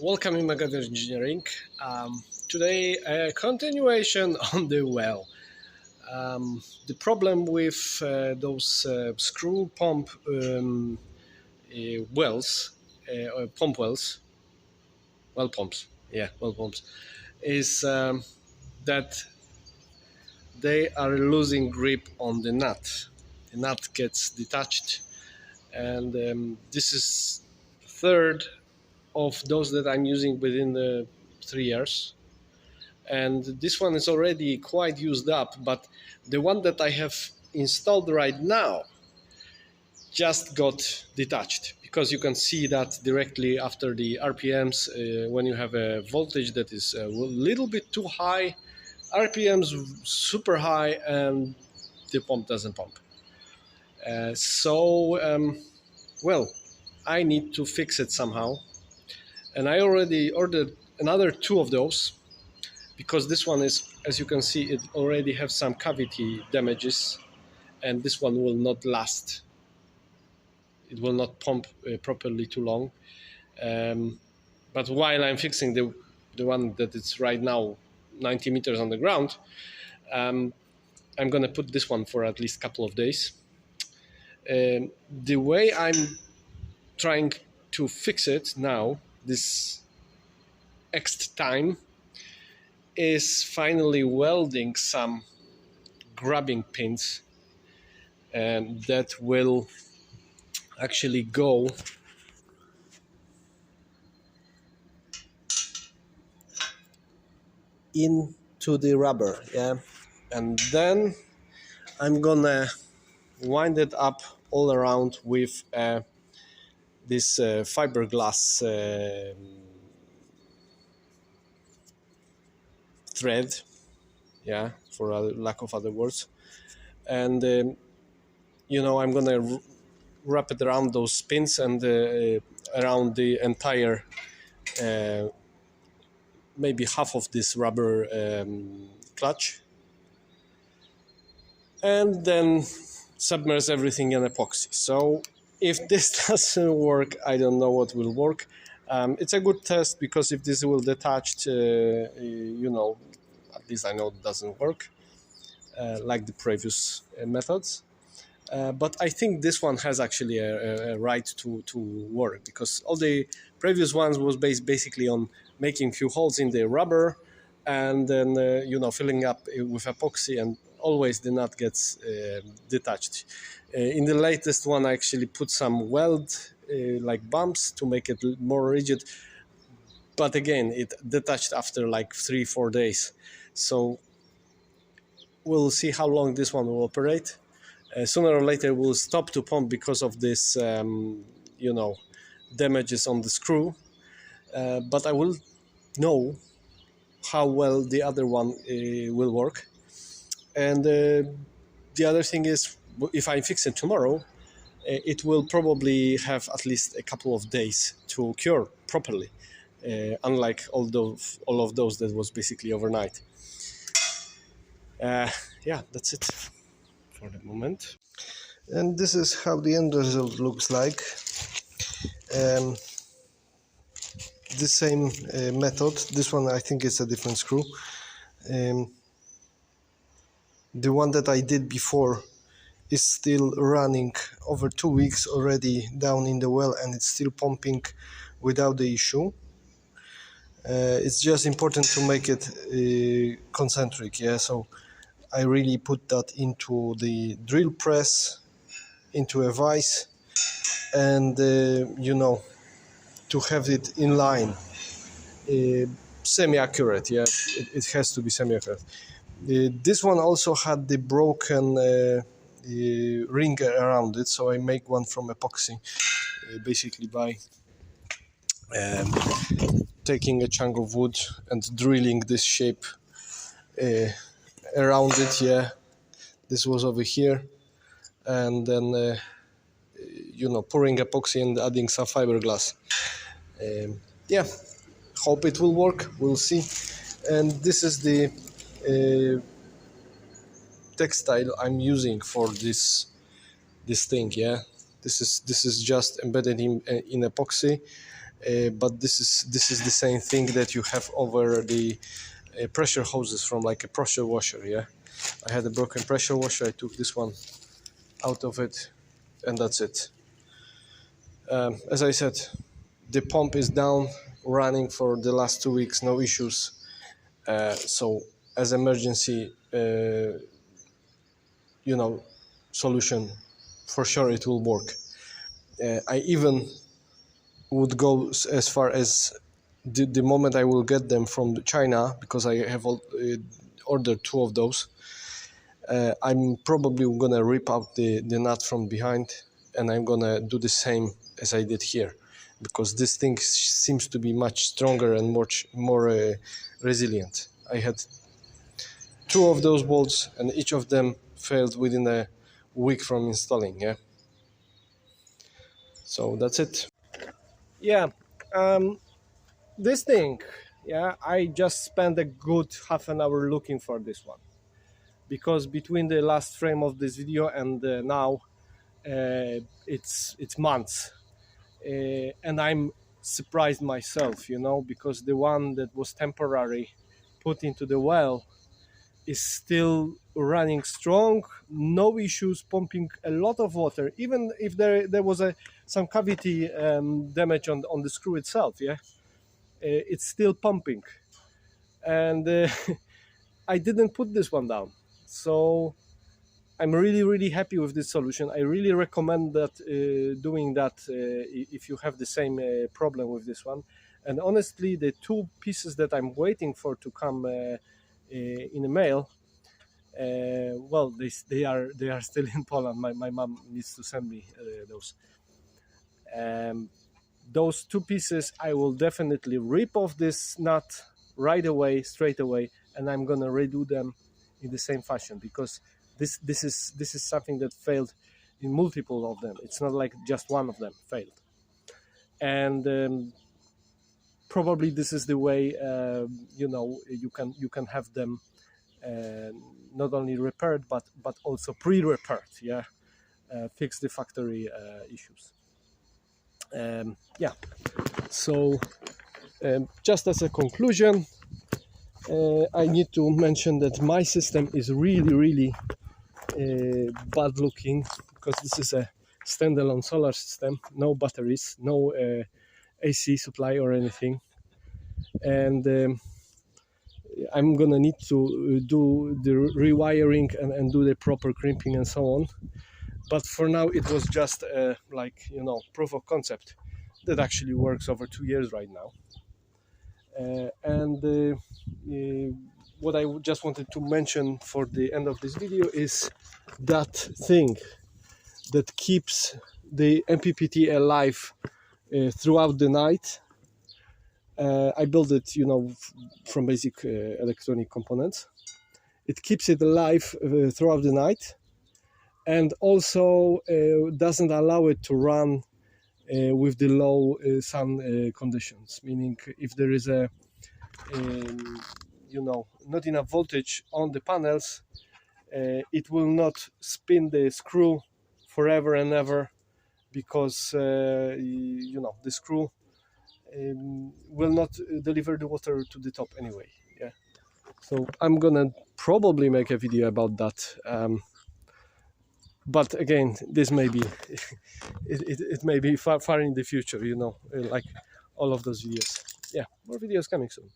Welcome in Magadir Engineering. Today, a continuation on the well. The problem with those screw pump wells, or pump wells, well pumps, well pumps, is that they are losing grip on the nut. The nut gets detached, and this is third of those that I'm using within the 3 years. And this one is already quite used up, but the one that I have installed right now just got detached, because you can see that directly after the RPMs. When you have a voltage that is a little bit too high, RPMs super high, and the pump doesn't pump. Well, I need to fix it somehow, and I already ordered another two of those, because this one is, as you can see, it already have some cavity damages, and this one will not last. It will not pump properly too long. But while I'm fixing the one that is right now 90 meters on the ground, I'm gonna put this one for at least a couple of days. The way I'm trying to fix it now, this next time, is finally welding some grabbing pins that will actually go into the rubber, and then I'm gonna wind it up all around with this fiberglass thread, for lack of other words, and I'm gonna wrap it around those pins and around the entire maybe half of this rubber clutch, and then submerge everything in epoxy. So if this doesn't work, I don't know what will work. It's a good test, because if this will detach, at least I know it doesn't work like the previous methods. But I think this one has actually a right to work, because all the previous ones was basically on making few holes in the rubber, and then filling up with epoxy, and always the nut gets detached. In the latest one, I actually put some weld like bumps to make it more rigid, but again it detached after like 3-4 days. So we'll see how long this one will operate. Sooner or later will stop to pump because of this damages on the screw, but I will know how well the other one will work. And the other thing is, if I fix it tomorrow, it will probably have at least a couple of days to cure properly, unlike all of those that was basically overnight. That's it for the moment. And this is how the end result looks like. The same method. This one I think is a different screw. The one that I did before is still running over 2 weeks already down in the well, and it's still pumping without the issue. It's just important to make it concentric, so I really put that into the drill press, into a vise, and to have it in line, semi-accurate. It has to be semi-accurate. This one also had the broken ring around it, so I make one from epoxy, basically by taking a chunk of wood and drilling this shape around it. This was over here, and then pouring epoxy and adding some fiberglass. Hope it will work. We'll see. And this is the textile I'm using for this thing. This is just embedded in epoxy, but this is the same thing that you have over the pressure hoses from like a pressure washer. Yeah, I had a broken pressure washer. I took this one out of it, and that's it. As I said, the pump is down, running for the last 2 weeks, no issues. So as emergency, solution, for sure it will work. I even would go as far as the moment I will get them from China, because I have ordered 2 of those. I'm probably gonna rip out the nut from behind, and I'm gonna do the same as I did here, because this thing seems to be much stronger and much more resilient. I had 2 of those bolts, and each of them failed within a week from installing. Yeah, so that's it. Yeah, this thing, yeah, I just spent a good half an hour looking for this one, because between the last frame of this video and now, it's months, and I'm surprised myself, because the one that was temporary put into the well is still running strong, no issues, pumping a lot of water, even if there was some cavity damage on the screw itself. Yeah, it's still pumping, and I didn't put this one down, so I'm really happy with this solution. I really recommend that doing that if you have the same problem with this one. And honestly, the 2 pieces that I'm waiting for to come in the mail, well, they are still in Poland. My mom needs to send me those. Those 2 pieces, I will definitely rip off this nut right away, straight away, and I'm gonna redo them in the same fashion, because this is something that failed in multiple of them. It's not like just one of them failed, and probably this is the way you can have them not only repaired but also pre-repaired. Yeah, fix the factory issues. Yeah, so just as a conclusion, I need to mention that my system is really bad looking, because this is a standalone solar system, no batteries, no AC supply or anything, and I'm gonna need to do the rewiring and do the proper crimping and so on. But for now, it was just proof of concept that actually works over 2 years right now. What I just wanted to mention for the end of this video is that thing that keeps the MPPT alive throughout the night. I built it, from basic electronic components. It keeps it alive throughout the night, and also doesn't allow it to run with the low sun conditions, meaning if there is a not enough voltage on the panels, it will not spin the screw forever and ever, because the screw will not deliver the water to the top anyway. Yeah, so I'm gonna probably make a video about that, but again, this may be it may be far in the future, like all of those videos. Yeah, more videos coming soon.